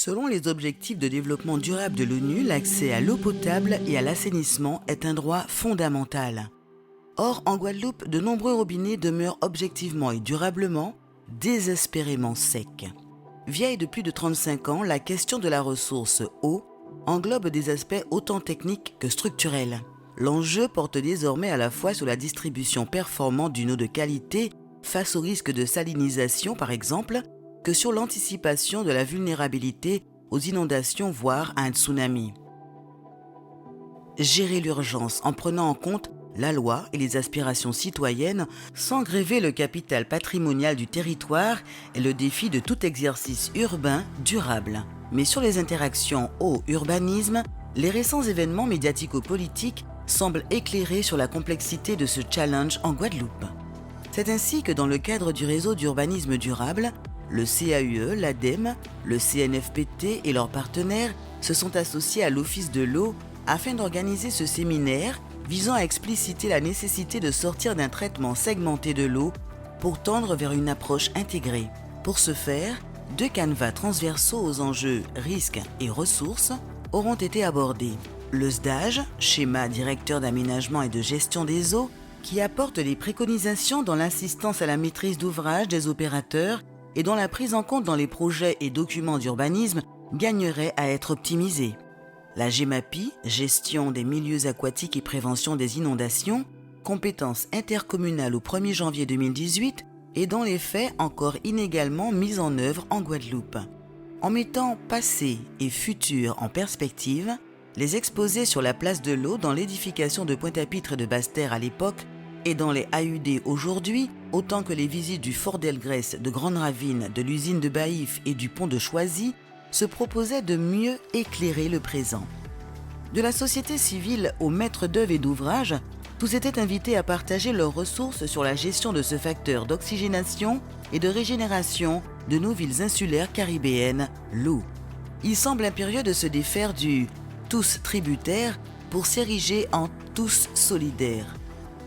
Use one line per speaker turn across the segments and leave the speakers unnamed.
Selon les objectifs de développement durable de l'ONU, l'accès à l'eau potable et à l'assainissement est un droit fondamental. Or, en Guadeloupe, de nombreux robinets demeurent objectivement et durablement désespérément secs. Vieille de plus de 35 ans, la question de la ressource eau englobe des aspects autant techniques que structurels. L'enjeu porte désormais à la fois sur la distribution performante d'une eau de qualité face au risque de salinisation par exemple, que sur l'anticipation de la vulnérabilité aux inondations voire à un tsunami. Gérer l'urgence en prenant en compte la loi et les aspirations citoyennes sans gréver le capital patrimonial du territoire est le défi de tout exercice urbain durable. Mais sur les interactions eau-urbanisme, les récents événements médiatico-politiques semblent éclairer sur la complexité de ce challenge en Guadeloupe. C'est ainsi que dans le cadre du réseau d'urbanisme durable, le CAUE, l'ADEME, le CNFPT et leurs partenaires se sont associés à l'Office de l'eau afin d'organiser ce séminaire visant à expliciter la nécessité de sortir d'un traitement segmenté de l'eau pour tendre vers une approche intégrée. Pour ce faire, 2 canevas transversaux aux enjeux risques et ressources auront été abordés. Le SDAGE, schéma directeur d'aménagement et de gestion des eaux, qui apporte des préconisations dans l'assistance à la maîtrise d'ouvrage des opérateurs et dont la prise en compte dans les projets et documents d'urbanisme gagnerait à être optimisée. La GEMAPI, gestion des milieux aquatiques et prévention des inondations, compétence intercommunale au 1er janvier 2018 et dans les faits encore inégalement mise en œuvre en Guadeloupe. En mettant passé et futur en perspective, les exposés sur la place de l'eau dans l'édification de Pointe-à-Pitre et de Basse-Terre à l'époque et dans les AUD aujourd'hui, autant que les visites du Fort d'Elgrès, de Grande Ravine, de l'usine de Baïf et du pont de Choisy, se proposait de mieux éclairer le présent. De la société civile aux maîtres d'œuvre et d'ouvrage, tous étaient invités à partager leurs ressources sur la gestion de ce facteur d'oxygénation et de régénération de nos villes insulaires caribéennes, l'eau. Il semble impérieux de se défaire du « tous tributaires » pour s'ériger en « tous solidaires ».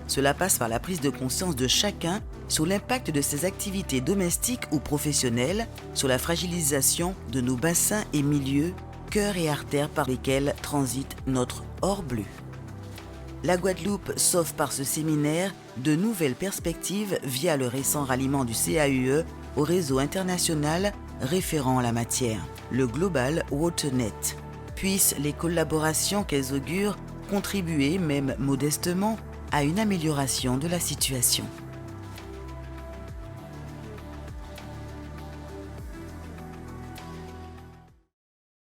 Cela passe par la prise de conscience de chacun sur l'impact de ses activités domestiques ou professionnelles, sur la fragilisation de nos bassins et milieux, cœurs et artères par lesquels transite notre or bleu. La Guadeloupe s'offre par ce séminaire de nouvelles perspectives via le récent ralliement du CAUE au réseau international référent en la matière, le Global WaterNet. Puissent les collaborations qu'elles augurent contribuer, même modestement, à une amélioration de la situation.